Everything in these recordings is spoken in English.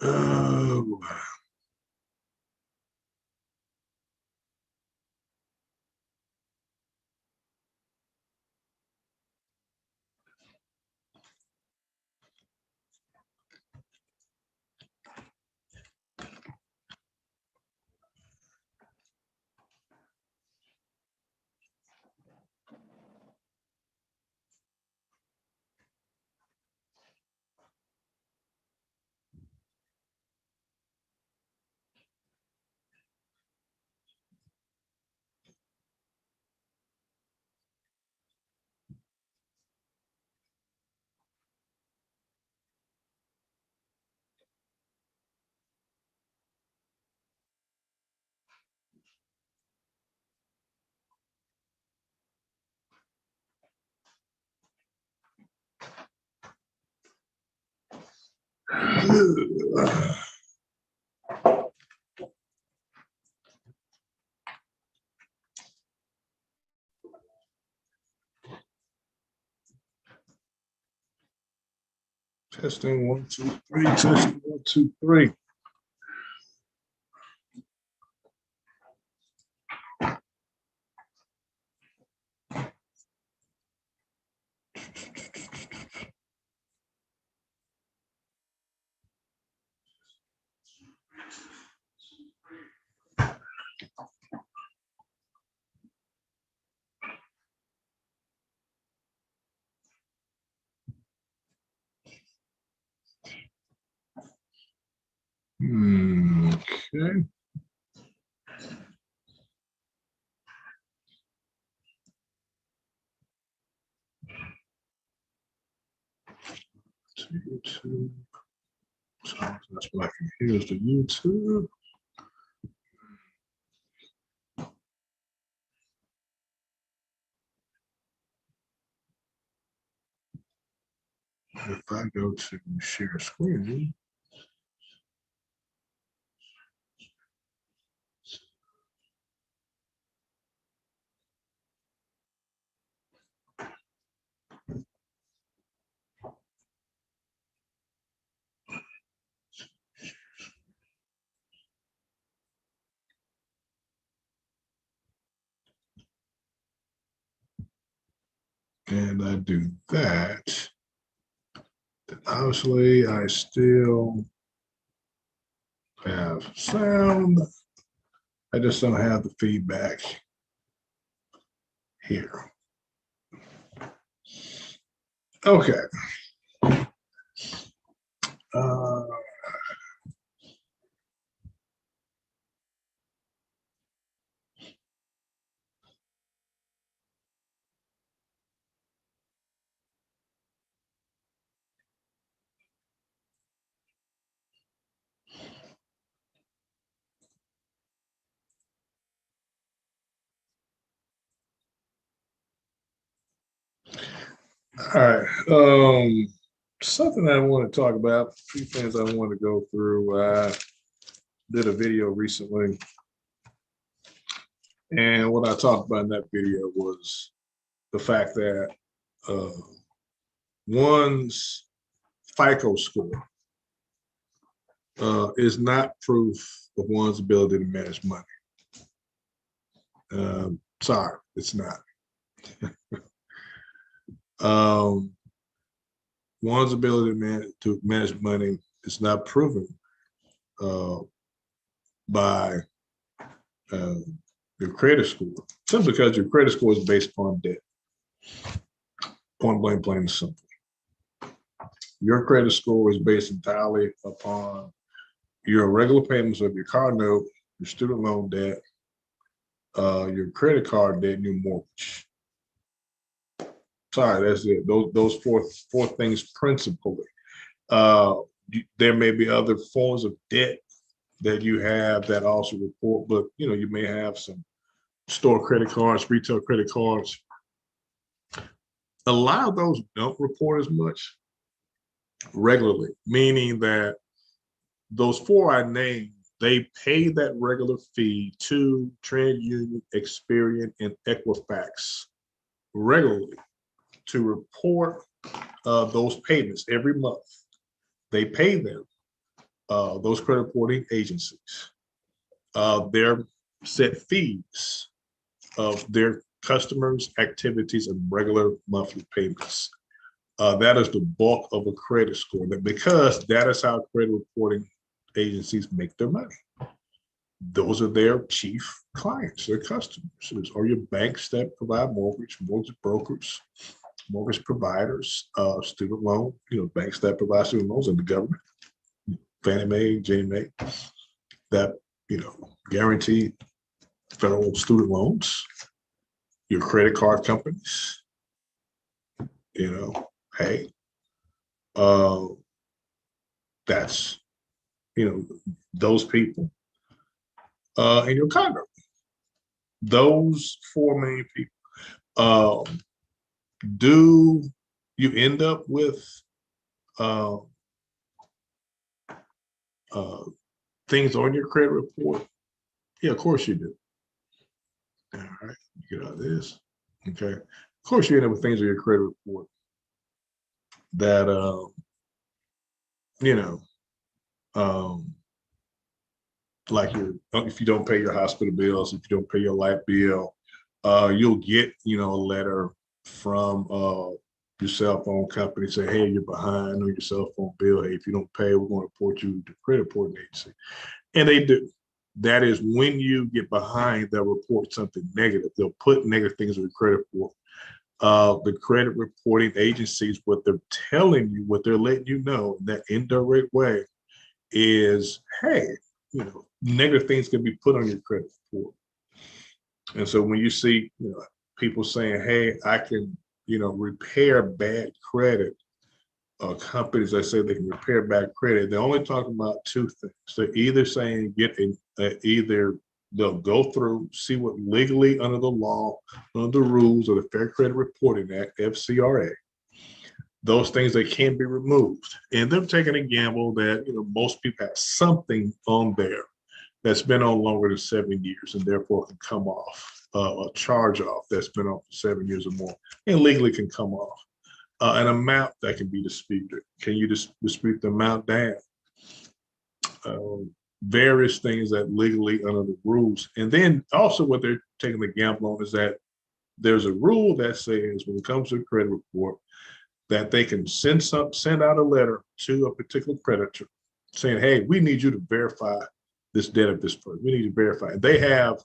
Oh. Testing 1, 2, 3. Testing 1, 2, 3. Okay. To YouTube. So that's what I can hear is the YouTube. If I go to share screen, and I do that, then obviously I still have sound. I just don't have the feedback here. Okay. Uh, all right. Something I want to talk about, a few things I want to go through. I did a video recently, and what I talked about in that video was the fact that uh, one's FICO score is not proof of one's ability to manage money. Sorry, it's not. One's ability to manage money is not proven by your credit score, simply because your credit score is based upon debt. Point blank, plain and simple. Your credit score is based entirely upon your regular payments of your car note, your student loan debt, your credit card debt, and your mortgage. Sorry, that's it. Those four things principally. There may be other forms of debt that you have that also report, but you may have some store credit cards, retail credit cards. A lot of those don't report as much regularly, meaning that those four I named, they pay that regular fee to TransUnion, Experian, and Equifax regularly to report those payments every month. They pay them, those credit reporting agencies, their set fees of their customers' activities and regular monthly payments. That is the bulk of a credit score. That because that is how credit reporting agencies make their money. Those are their chief clients, their customers. Those are your banks that provide mortgage brokers, mortgage providers, student loan, banks that provide student loans, and the government, Fannie Mae, Ginnie Mae, that guarantee federal student loans, your credit card companies, hey, that's those people, and your Congress. Those four main people. Do you end up with things on your credit report? Yeah, of course you do. All right, get out of this. Okay, of course you end up with things on your credit report that like if you don't pay your hospital bills, if you don't pay your light bill, you'll get a letter from your cell phone company saying, hey, you're behind on your cell phone bill. Hey, if you don't pay, we're going to report you to credit reporting agency. And they do. That is when you get behind, they'll report something negative. They'll put negative things on your credit report. The credit reporting agencies, what they're telling you, what they're letting you know in that indirect way is, hey, negative things can be put on your credit report. And so when you see, people saying, hey, I can, repair bad credit, companies that say they can repair bad credit, they're only talking about two things. They're either saying either they'll go through, see what legally under the law, under the rules of the Fair Credit Reporting Act, FCRA, those things that can be removed. And they're taking a gamble that, most people have something on there that's been on longer than 7 years and therefore can come off, a charge off that's been on for 7 years or more and legally can come off. An amount that can be disputed. Can you dispute the amount down? Various things that legally under the rules. And then also what they're taking the gamble on is that there's a rule that says when it comes to a credit report that they can send out a letter to a particular creditor saying, hey, we need you to verify this debt of this person. We need to verify. And they have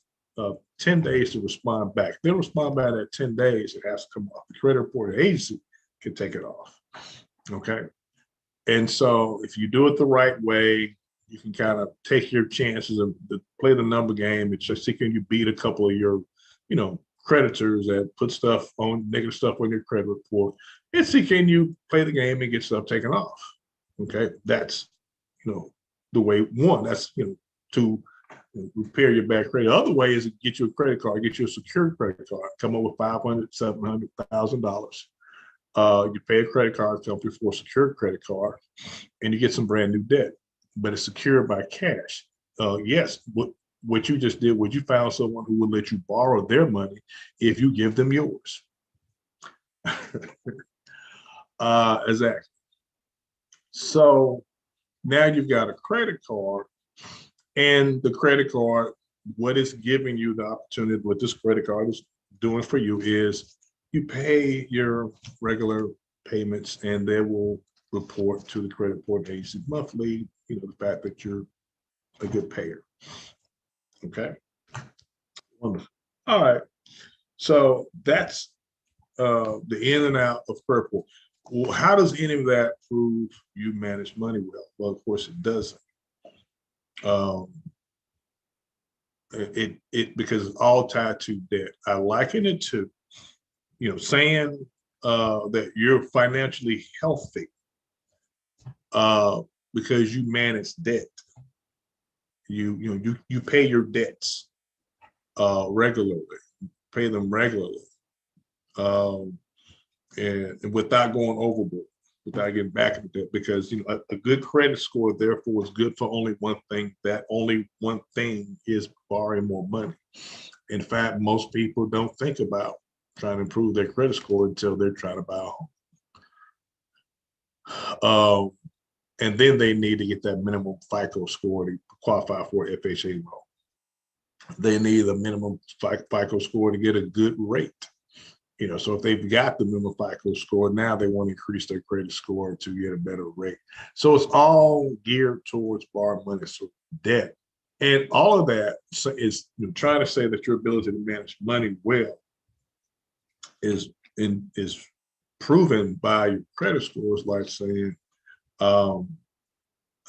10 days to respond back. If they don't respond back at 10 days, it has to come off. The credit reporting agency can take it off. Okay. And so if you do it the right way, you can kind of take your chances of play the number game. It's just can you beat a couple of your, creditors that put stuff on negative stuff on your credit report, and see can you play the game and get stuff taken off. Okay. That's, the way one, that's, to repair your bad credit. The other way is to get you a credit card, get you a secured credit card, come up with $500,000, $700,000. You pay a credit card company for a secured credit card, and you get some brand new debt, but it's secured by cash. Yes, what you just did was you found someone who will let you borrow their money if you give them yours. Exactly. So now you've got a credit card, and the credit card, what it's giving you the opportunity, what this credit card is doing for you is you pay your regular payments and they will report to the credit reporting agency monthly, the fact that you're a good payer. Okay. Wonderful. All right. So that's the in and out of credit report. Well, how does any of that prove you manage money well? Well, of course it doesn't. Because it's all tied to debt. I liken it to, saying that you're financially healthy because you manage debt. You pay your debts regularly, pay them regularly, and without going overboard, without getting back into debt. Because a good credit score therefore is good for only one thing. That only one thing is borrowing more money. In fact, most people don't think about trying to improve their credit score until they're trying to buy a home. Um, and then they need to get that minimum FICO score to qualify for FHA loan. They need a minimum FICO score to get a good rate. So if they've got the minimum FICO score, now they want to increase their credit score to get a better rate. So it's all geared towards borrowing money, so debt. And all of that is trying to say that your ability to manage money well is proven by your credit scores, like saying, I'm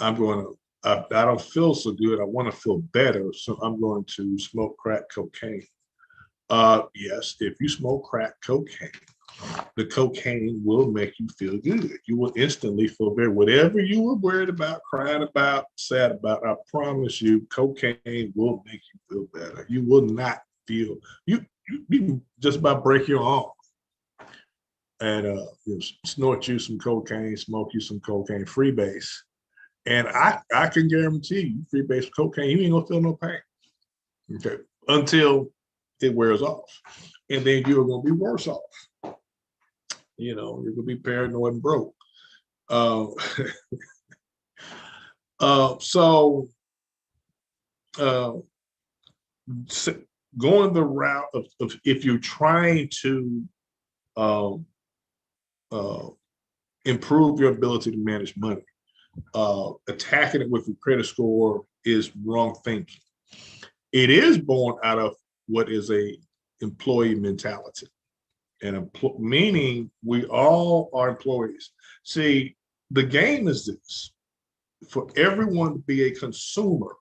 going to, I don't feel so good. I want to feel better. So I'm going to smoke crack cocaine. Yes, if you smoke crack cocaine, the cocaine will make you feel good. You will instantly feel better. Whatever you were worried about, crying about, sad about, I promise you, cocaine will make you feel better. You will not feel, you just about break your arm and snort you some cocaine, smoke you some cocaine, freebase. And I can guarantee you, freebase cocaine, you ain't gonna feel no pain. Okay, until it wears off, and then you're going to be worse off. You're going to be paranoid and broke. So going the route of if you're trying to improve your ability to manage money, attacking it with your credit score is wrong thinking. It is born out of what is a employee mentality, and meaning we all are employees. See, the game is this: for everyone to be a consumer,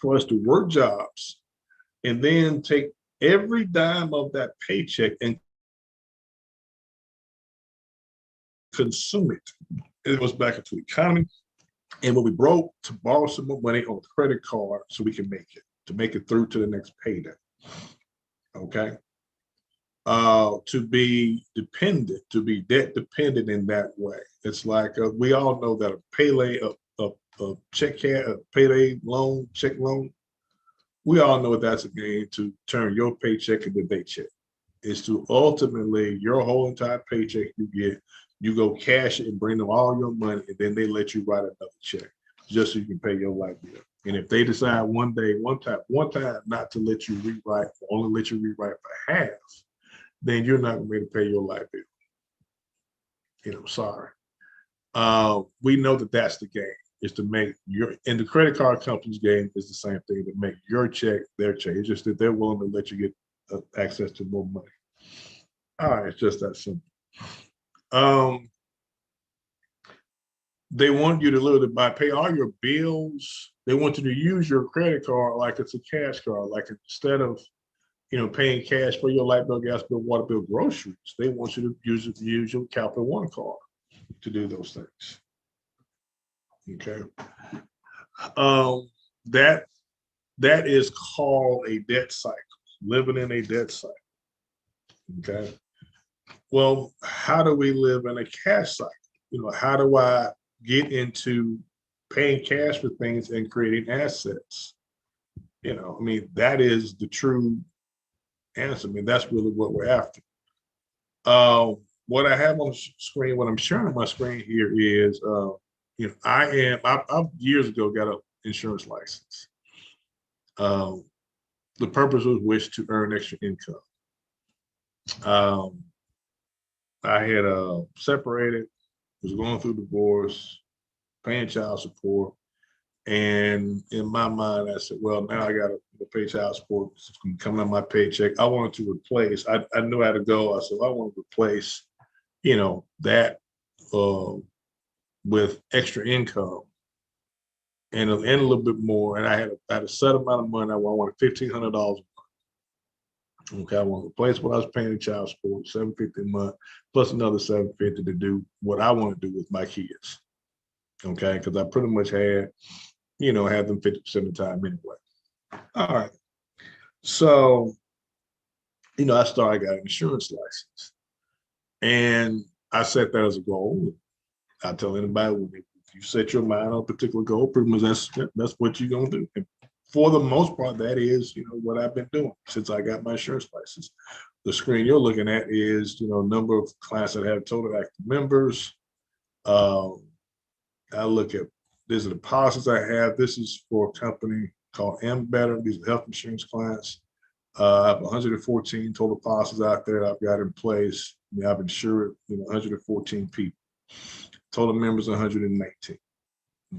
for us to work jobs and then take every dime of that paycheck and consume it. It goes back into the economy. And when we broke, to borrow some more money on the credit card so we can to make it through to the next payday. Okay. To be dependent, to be debt dependent in that way. It's like we all know that a payday loan, check loan, we all know that's a game to turn your paycheck into their check. It's to ultimately your whole entire paycheck you get, you go cash it and bring them all your money, and then they let you write another check just so you can pay your light bill. And if they decide one time not to let you rewrite, only let you rewrite for half, then you're not going to be able to pay your light bill. Sorry. We know that that's the game, is to make and the credit card company's game is the same thing, to make your check their check. It's just that they're willing to let you get access to more money. All right, it's just that simple. They want you to literally pay all your bills. They want you to use your credit card like it's a cash card, like instead of paying cash for your light bill, gas bill, water bill, groceries, they want you to use your Capital One card to do those things. Okay. That is called a debt cycle, living in a debt cycle. Okay. Well, how do we live in a cash cycle? How do I get into paying cash for things and creating assets? That is the true answer. That's really what we're after. What I have on the screen, what I'm sharing on my screen here is, I've years ago got an insurance license. The purpose was to earn extra income. I had separated, was going through divorce, paying child support. And in my mind, I said, well, now I got to pay child support. It's coming out of my paycheck. I wanted to replace, I knew how to go. I said, I want to replace, that with extra income and a little bit more. And I had a set amount of money. I wanted $1,500. Okay, I want to replace what I was paying in child support, $750 a month, plus another $750 to do what I want to do with my kids. Okay, because I pretty much had them 50% of the time anyway. All right. So, I got an insurance license. And I set that as a goal. I tell anybody, if you set your mind on a particular goal, pretty much that's what you're going to do. And for the most part, that is, what I've been doing since I got my insurance license. The screen you're looking at is, number of clients that have total active members. I look at, these are the policies I have. This is for a company called M Better. These are health insurance clients. I have 114 total policies out there I've got in place. I mean, I've insured 114 people. Total members 119.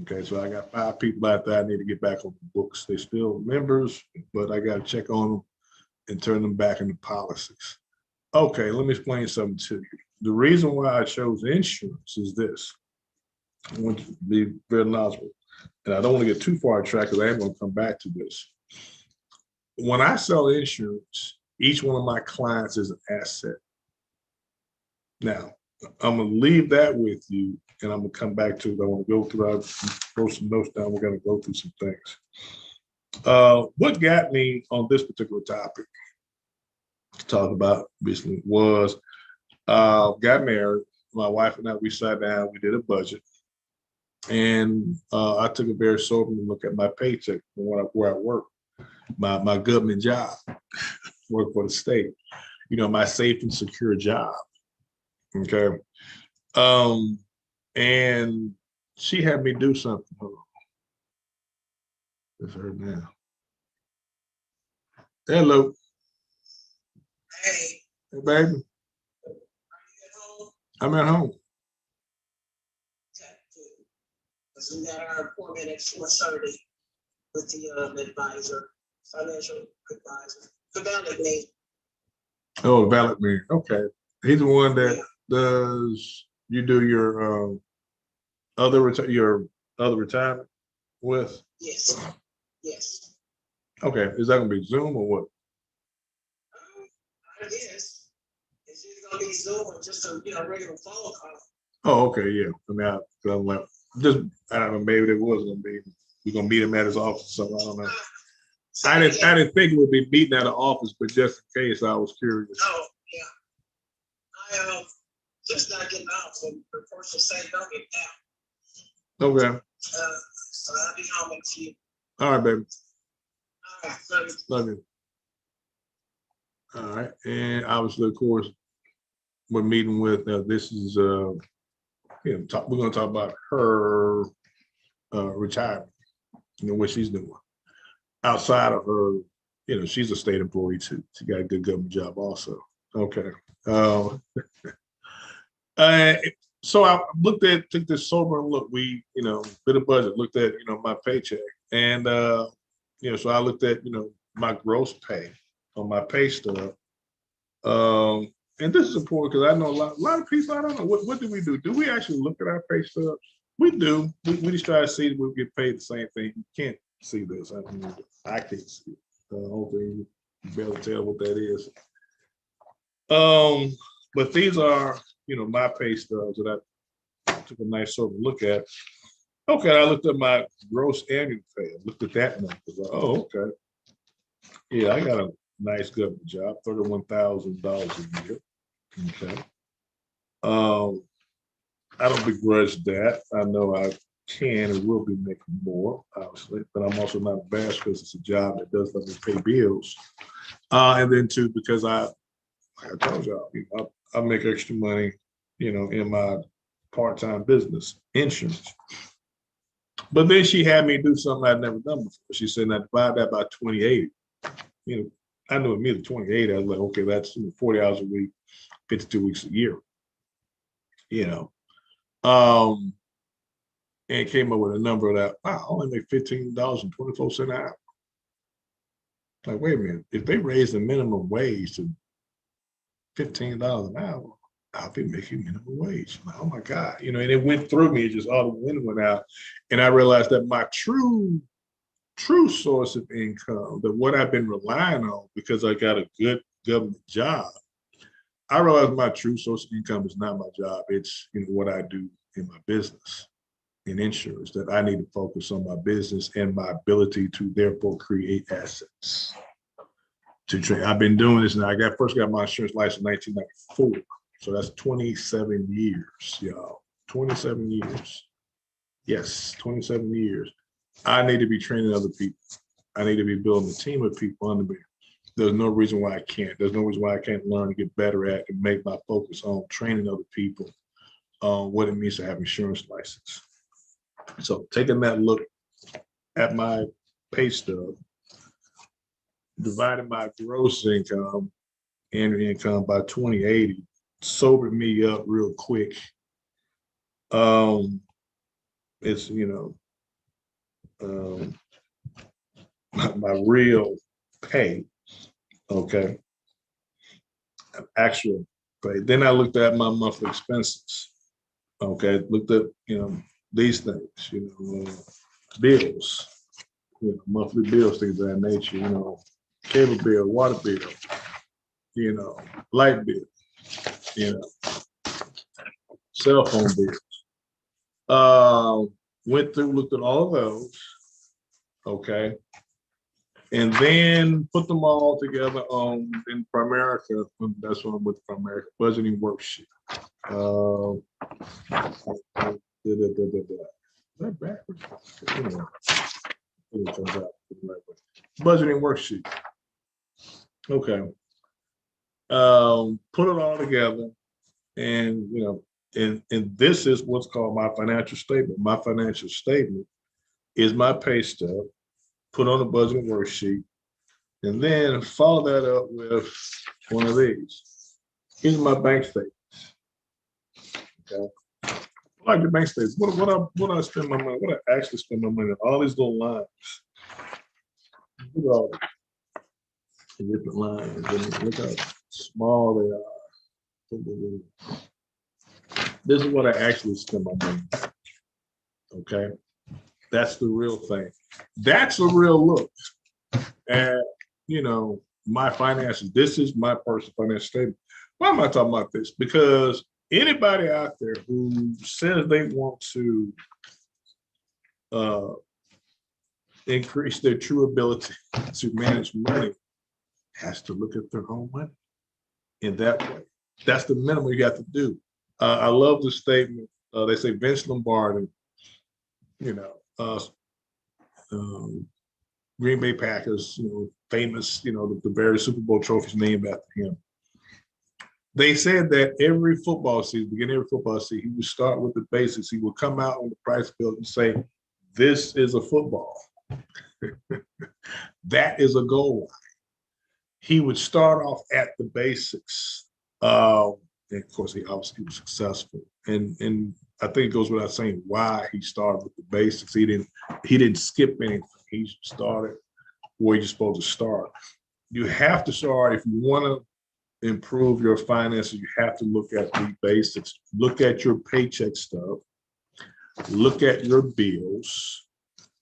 Okay, so I got 5 people out there I need to get back on the books. They're still members, but I got to check on them and turn them back into policies. Okay, let me explain something to you. The reason why I chose insurance is this. I want to be very knowledgeable, and I don't want to get too far track because I am going to come back to this. When I sell insurance, each one of my clients is an asset. Now, I'm going to leave that with you, and I'm going to come back to it. I want to go through, I'll throw some notes down. We're going to go through some things. What got me on this particular topic to talk about recently was got married. My wife and I, we sat down, we did a budget, and I took a very sober look at my paycheck where I work, my government job, work for the state, my safe and secure job. Okay. And she had me do something. Hold on. It's her now. Hello. Hey. Hey, baby. Are you at home? I'm at home. Okay, good. Because we got our appointment at 4:30 with the advisor, financial advisor. The ballot me. Oh, the ballot man. Okay. He's the one that does, you do your your other retirement with? Yes. Yes. Okay. Is that gonna be Zoom or what? I guess. It's either gonna be Zoom or just a regular phone call. Oh, okay, yeah. I mean, I'm like, I don't know, maybe it was gonna be, we're gonna meet him at his office, so I don't know. I didn't think it would be meeting at the office, but just in case, I was curious. Oh, yeah. I just not getting out, so the person say don't get out. Okay. So I'll be home in a few. All right, baby. All right, love you. Love you. All right, and obviously, of course, we're meeting with, this is, we're gonna talk about her retirement, what she's doing. Outside of her, she's a state employee too. She got a good government job also. Okay. So I took this sober look. We, bit of budget, looked at, my paycheck. And, so I looked at, my gross pay on my pay stub. And this is important because I know a lot of people, I don't know, what do we do? Do we actually look at our pay stubs? We do. We just try to see that we get paid the same thing. You can't see this. I can't see it. Hopefully you be able to tell what that is. But these are, my pay stubs that I took a nice sort of look at. Okay, I looked at my gross annual pay. I looked at that number. Oh, okay. Yeah, I got a nice government job, $31,000 a year. Okay. I don't begrudge that. I know I can and will be making more, obviously, but I'm also not embarrassed because it's a job that does let me pay bills. And then too, because like I told y'all, I make extra money, in my part-time business, insurance. But then she had me do something I'd never done before. She said, "Now divide that by 28." I knew immediately 28. I was like, okay, that's 40 hours a week, 52 weeks a year. And came up with a number that, wow, I only make $15.24 an hour. Like, wait a minute, if they raise the minimum wage to $15 an hour, I'll be making minimum wage. Like, oh my God, and it went through me, just all the wind went out. And I realized that my true source of income, that what I've been relying on because I got a good government job, I realized my true source of income is not my job. It's what I do in my business, in insurance, that I need to focus on my business and my ability to therefore create assets. To train. I've been doing this now. I first got my insurance license in 1994. So that's 27 years, y'all. 27 years. Yes, 27 years. I need to be training other people. I need to be building a team of people under me. There's no reason why I can't. There's no reason why I can't learn to get better at and make my focus on training other people what it means to have insurance license. So taking that look at my pay stub, dividing my gross income, annual income by 2080, sobered me up real quick. It's, my real pay, okay, actual pay. Then I looked at my monthly expenses, okay, looked at, these things, bills, monthly bills, things of that nature, cable bill, water bill, light bill, cell phone bill. Went through, looked at all of those, okay, and then put them all together in Primerica. That's what I'm with Primerica budgeting worksheet. Is that backwards? Budgeting worksheet. Okay. Put it all together, and and this is what's called my financial statement. My financial statement is my pay stub, put on a budgeting worksheet, and then follow that up with one of these. Here's my bank statements. Okay. I like the bank statements. What I spend my money, what I actually spend my money on, all these little lines. Look at all the different lines. Look how small they are. This is what I actually spend my money on. Okay. That's the real thing. That's a real look at, my finances. This is my personal financial statement. Why am I talking about this? Because anybody out there who says they want to increase their true ability to manage money has to look at their own money in that way. That's the minimum you have to do. I love the statement. They say Vince Lombardi, Green Bay Packers, famous, the various Super Bowl trophies named after him. They said that every football season, beginning of every football season, he would start with the basics. He would come out on the price field and say, "This is a football." That is a goal line. He would start off at the basics. And of course, he obviously was successful. And I think it goes without saying why he started with the basics. He didn't skip anything. He started where you're supposed to start. You have to start if you want to improve your finances. You have to look at the basics. Look at your paycheck stub. Look at your bills.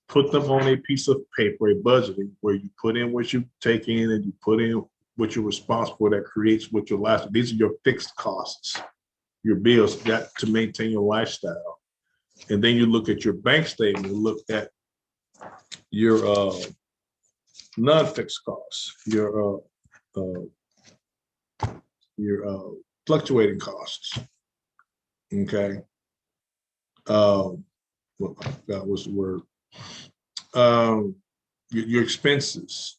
Put them on a piece of paper, a budgeting, where you put in what you take in and you put in what you're responsible for that creates what your lifestyle. These are your fixed costs, your bills got to maintain your lifestyle. And then you look at your bank statement, look at your non-fixed costs, your fluctuating costs. Okay. That was the word. Your expenses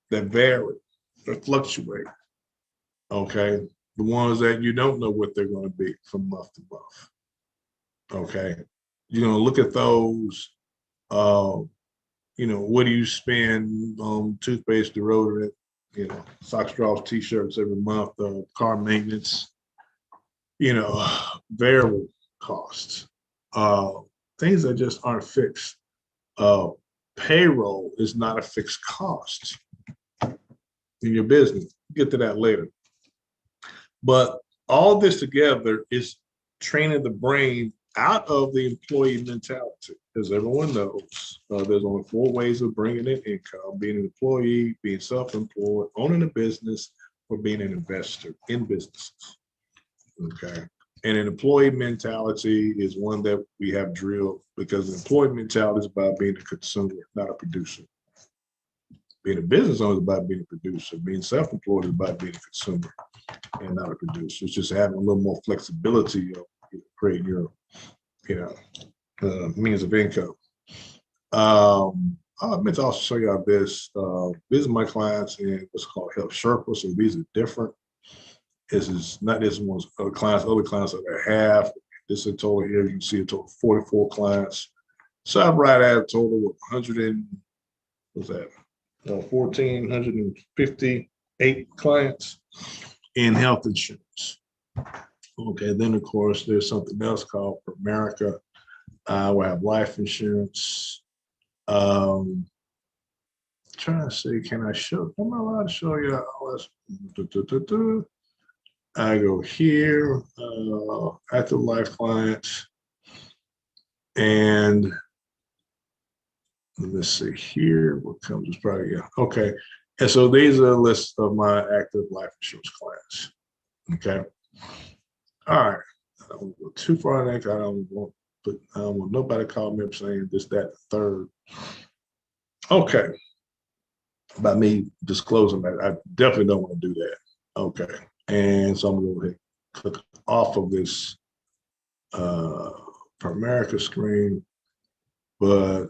that vary, that fluctuate. Okay. The ones that you don't know what they're going to be from month to month. Okay. You're going to look at those. What do you spend on toothpaste, deodorant, socks, drawers, t-shirts every month, car maintenance, variable costs, things that just aren't fixed. Payroll is not a fixed cost in your business. We'll get to that later. But all this together is training the brain out of the employee mentality. As everyone knows, there's only 4 ways of bringing in income: being an employee, being self-employed, owning a business, or being an investor in businesses. Okay. And an employee mentality is one that we have drilled, because an employee mentality is about being a consumer, not a producer. Being a business owner is about being a producer. Being self-employed is about being a consumer and not a producer. It's just having a little more flexibility of creating your, means of income. I meant to also show y'all this. These are my clients in what's called Help Sherpa. So these are different. This is not this one's other clients that I have This is a total here. You can see a total of 44 clients. So I'm right at a total of 100 and what's that? 1,458 clients in health insurance. Okay, then of course there's something else called America. We have life insurance. Trying to see, can I show? Am I allowed to show you all this? I go here, active life clients, and let's see here. What comes is probably yeah. Okay, and so these are a list of my active life insurance clients. Okay, all right. I don't go too far in that. I don't want nobody call me up saying this, that, the third. Okay. By me disclosing that, I definitely don't want to do that. Okay. And so I'm going to go ahead and click off of this for America screen. But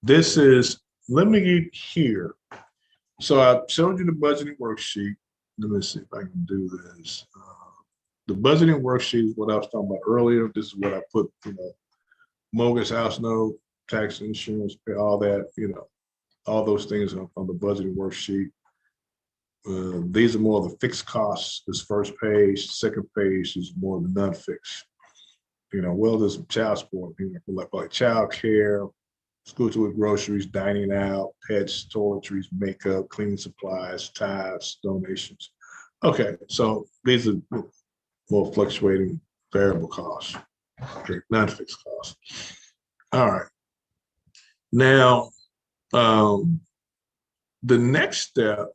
this is, let me get here. So I showed you the budgeting worksheet. Let me see if I can do this. The budgeting worksheet is what I was talking about earlier. This is what I put, mortgage, house note, tax, insurance, all that, all those things on the budgeting worksheet. These are more of the fixed costs. This first page, second page is more of the non-fixed. Well, there's some child support, like child care, school to groceries, dining out, pets, toiletries, makeup, cleaning supplies, tithes, donations. Okay, so these are more fluctuating variable costs, okay, non-fixed costs. All right. Now, the next step,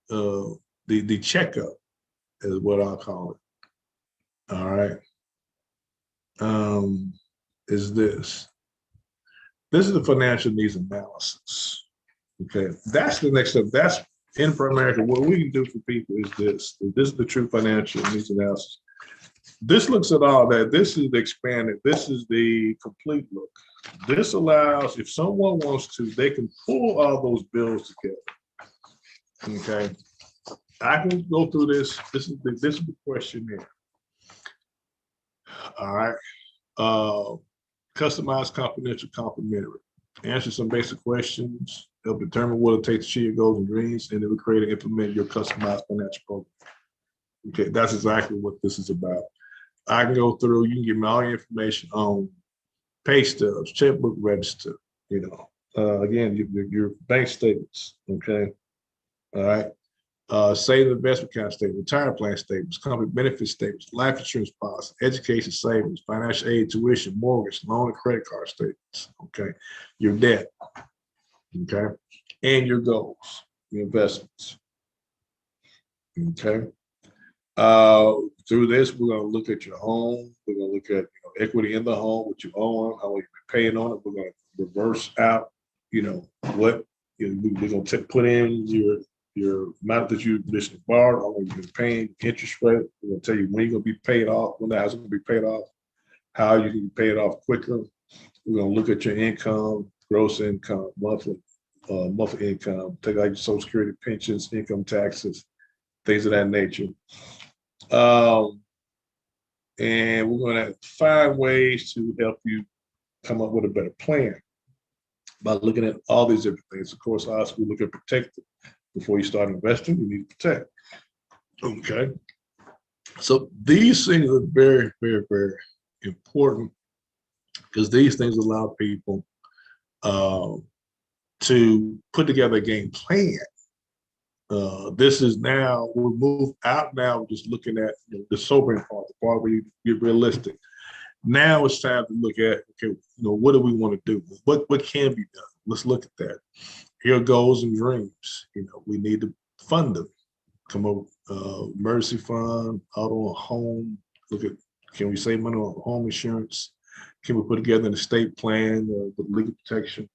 the checkup is what I'll call it. All right. Is this. This is the financial needs analysis. Okay, that's the next step. That's in America. What we can do for people is this. This is the true financial needs analysis. This looks at all that. This is the expanded. This is the complete look. This allows, if someone wants to, they can pull all those bills together. Okay, I can go through this. This is the questionnaire. All right. Customized, confidential, complimentary. Answer some basic questions. Help determine what it takes to achieve your goals and dreams, and then we create and implement your customized financial program. Okay, that's exactly what this is about. I can go through. You can give me all your information on pay stubs, checkbook register. Again, your bank statements. Okay, all right. Savings investment account statement, retirement plan statements, company benefit statements, life insurance policy, education savings, financial aid, tuition, mortgage, loan, and credit card statements. Okay, your debt. Okay, and your goals, your investments. Okay. Through this, we're going to look at your home. We're going to look at equity in the home, what you own, how long you've been paying on it. We're going to reverse out, what we're going to put in your amount that you initially borrowed, how long you've been paying, interest rate. We're going to tell you when you're going to be paid off, when the house is going to be paid off, how you can pay it off quicker. We're going to look at your income, gross income, monthly income, take out your Social Security, pensions, income taxes, things of that nature. And we're going to find ways to help you come up with a better plan by looking at all these different things. Of course, also we look at protecting. Before you start investing, you need to protect. Okay. So these things are very, very, very important because these things allow people to put together a game plan. This is now, we'll move out now, just looking at the sobering part, the part where you get realistic. Now it's time to look at, okay, what do we want to do? What can be done? Let's look at that. Here are goals and dreams. We need to fund them. Come up, emergency fund, auto and home. Look at, can we save money on home insurance? Can we put together an estate plan with legal protection?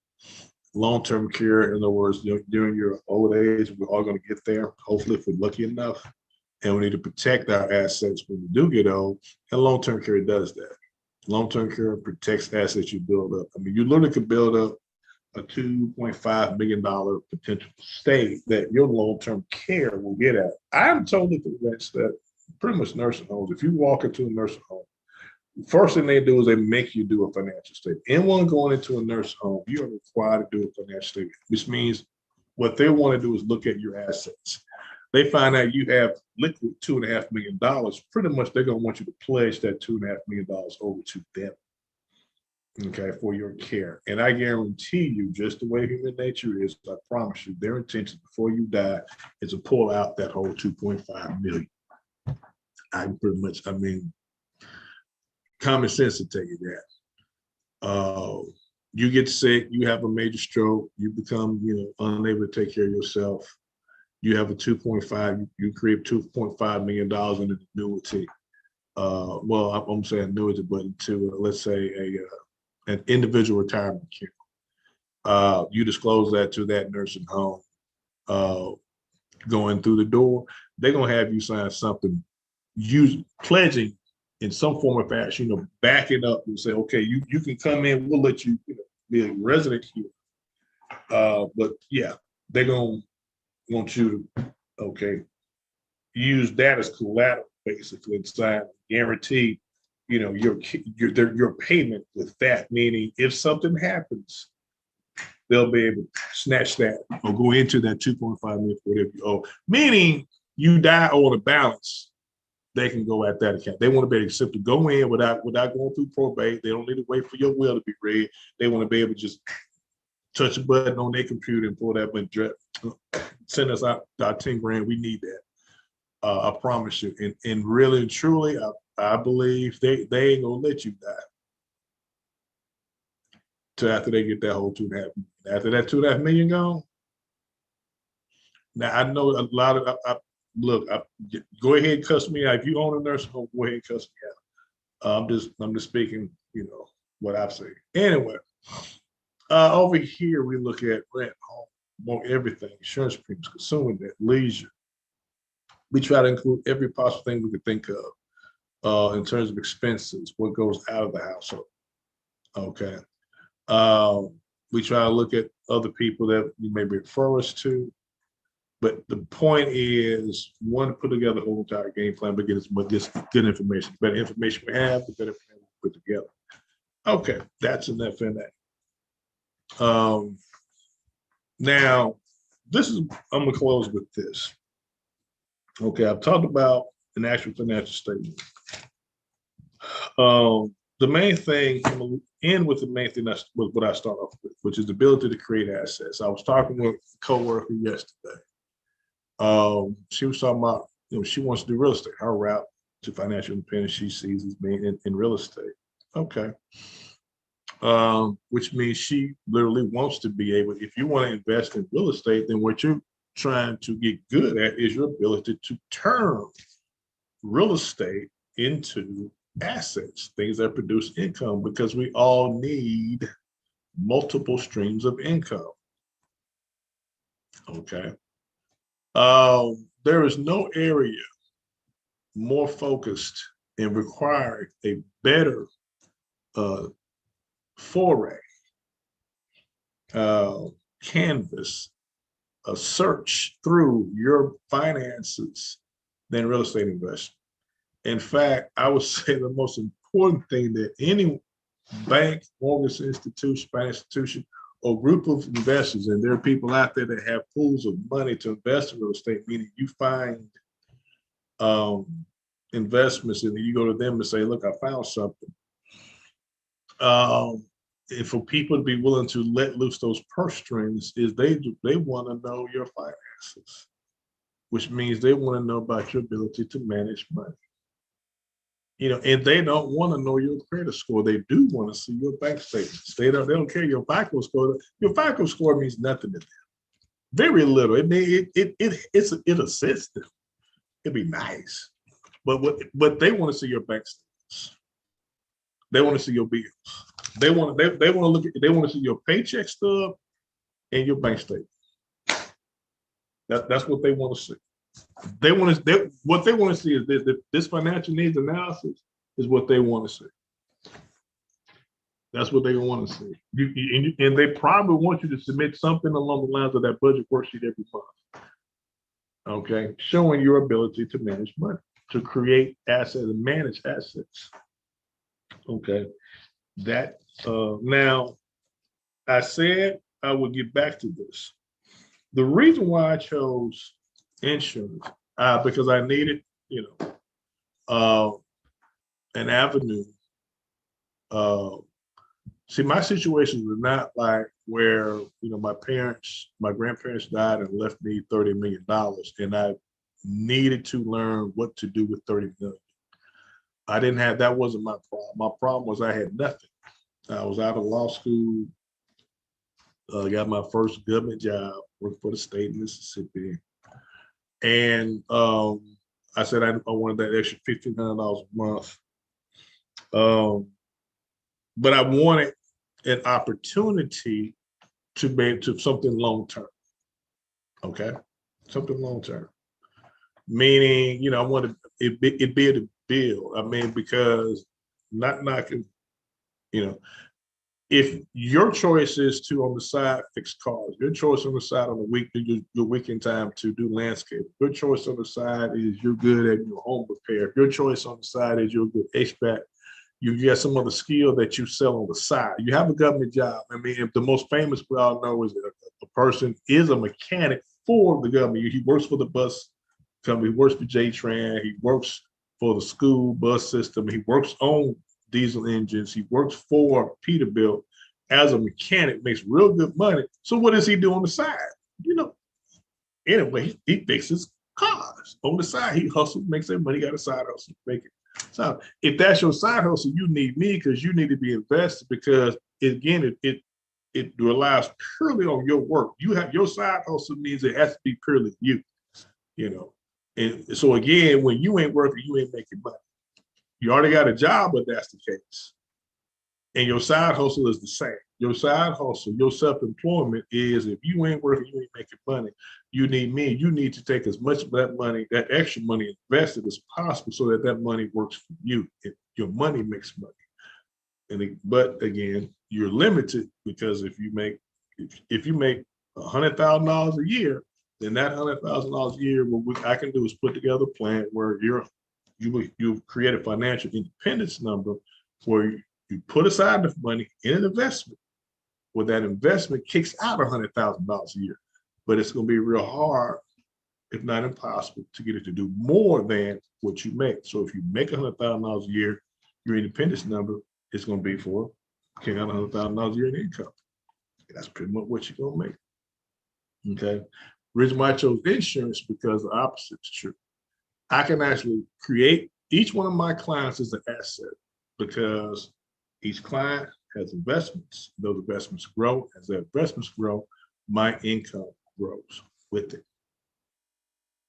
Long-term care, in other words, during your old age, we're all going to get there, hopefully, if we're lucky enough. And we need to protect our assets when we do get old. And long-term care does that. Long-term care protects assets you build up. I mean, you literally could build up a $2.5 million potential estate that your long-term care will get at. I'm totally convinced that pretty much nursing homes. If you walk into a nursing home, first thing they do is they make you do a financial statement. Anyone going into a nursing home, you are required to do a financial statement, which means what they want to do is look at your assets. They find out you have liquid $2.5 million. Pretty much, they're going to want you to pledge that $2.5 million over to them, okay, for your care. And I guarantee you, just the way human nature is, I promise you, their intention before you die is to pull out that whole 2.5 million. I pretty much, I mean, common sense to tell you that. You get sick, you have a major stroke, you become, unable to take care of yourself. You have a 2.5, you create $2.5 million in an annuity. Well, I'm saying annuity, but to let's say an individual retirement account. You disclose that to that nursing home. Going through the door, they're gonna have you sign something, pledging in some form of fashion, backing up and say, okay, you can come in, we'll let you, be a resident here. But yeah, they're gonna want you to, okay, use that as collateral, basically, and sign, guarantee, your payment with that. Meaning, if something happens, they'll be able to snatch that or go into that 2.5 million, whatever you owe. Meaning, you die on a balance, they can go at that account. They want to be able to simply go in without going through probate. They don't need to wait for your will to be read. They want to be able to just touch a button on their computer and pull that and send us out our 10 grand. We need that. I promise you. And really and truly, I believe they ain't gonna let you die till after they get that whole 2.5 million. After that 2.5 million gone. Now I know a lot of look. Go ahead and cuss me out. If you own a nursing home, go ahead and cuss me out. I'm just speaking, what I've seen. Anyway, over here we look at rent, home, more everything, insurance premiums, consumer debt, leisure. We try to include every possible thing we could think of in terms of expenses, what goes out of the household. Okay. We try to look at other people that you maybe refer us to. But the point is, one, to put together a whole entire game plan, but get this good information. The better information we have, the better information we put together. Okay, that's enough in that. Now, I'm gonna close with this. Okay, I've talked about an actual financial statement. The main thing, I'm gonna end with the main thing that's what I start off with, which is the ability to create assets. I was talking with a coworker yesterday. She was talking about, she wants to do real estate. Her route to financial independence, she sees as being in real estate. Okay. Which means she literally wants to be able, if you want to invest in real estate, then what you're trying to get good at is your ability to turn real estate into assets, things that produce income, because we all need multiple streams of income. Okay. There is no area more focused and requiring a better foray, canvas, a search through your finances than real estate investment. In fact, I would say the most important thing that any bank, mortgage institution, financial institution, or group of investors, and there are people out there that have pools of money to invest in real estate, meaning you find investments and then you go to them and say, look, I found something. And for people to be willing to let loose those purse strings is they want to know your finances, which means they want to know about your ability to manage money. And they don't want to know your credit score. They do want to see your bank statements. They don't care your FICO score. Your FICO score means nothing to them. Very little. It assists them. It'd be nice, but they want to see your bank statements. They want to see your bills. They want to see your paycheck stub and your bank statement. That's what they want to see. What they want to see is this financial needs analysis is what they want to see. That's what they want to see. And they probably want you to submit something along the lines of that budget worksheet every month. Okay, showing your ability to manage money. to create assets and manage assets. Okay, that now I said I would get back to this. The reason why I chose insurance, because I needed, uh, an avenue. Uh, See, my situation was not like where, my grandparents died and left me $30 million, and I needed to learn what to do with 30 million. That wasn't my problem. My problem was I had nothing. I was out of law school, got my first government job, worked for the state of Mississippi. And I said I wanted that extra $1,500 a month. But I wanted an opportunity to be to something long term. Okay, something long term. Meaning, I wanted it be able to build. I mean, because not knocking, if your choice is to on the side fix cars, your choice on the side on the week, your weekend time to do landscape, your choice on the side is you're good at your home repair. If your choice on the side is you're good HVAC, you get some other skill that you sell on the side. You have a government job. I mean, if the most famous we all know is a person is a mechanic for the government. He works for the bus company, he works for J-Tran, he works for the school bus system, he works on diesel engines, he works for Peterbilt as a mechanic, makes real good money. So what does he do on the side? Anyway, he fixes cars. On the side, he hustles, makes that money, got a side hustle, make it. So if that's your side hustle, you need me because you need to be invested because it relies purely on your work. You have your side hustle means it has to be purely you, And so again, when you ain't working, you ain't making money. You already got a job, but that's the case. And your side hustle is the same. Your side hustle, your self-employment is if you ain't working, you ain't making money. You need me. You need to take as much of that money, that extra money invested as possible so that that money works for you. Your money makes money. But again, you're limited because if you make $100,000 a year, then that $100,000 a year, what I can do is put together a plan where you create a financial independence number where you put aside the money in an investment where that investment kicks out $100,000 a year. But it's going to be real hard, if not impossible, to get it to do more than what you make. So if you make $100,000 a year, your independence number is going to be for kicking out $100,000 a year in income. That's pretty much what you're going to make. Okay. Reason why I chose insurance because the opposite is true. I can actually create each one of my clients as an asset because each client has investments. Those investments grow. As their investments grow, my income grows with it.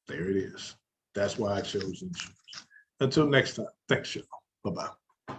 There it is. That's why I chose insurance. Until next time, thanks, y'all. Bye-bye.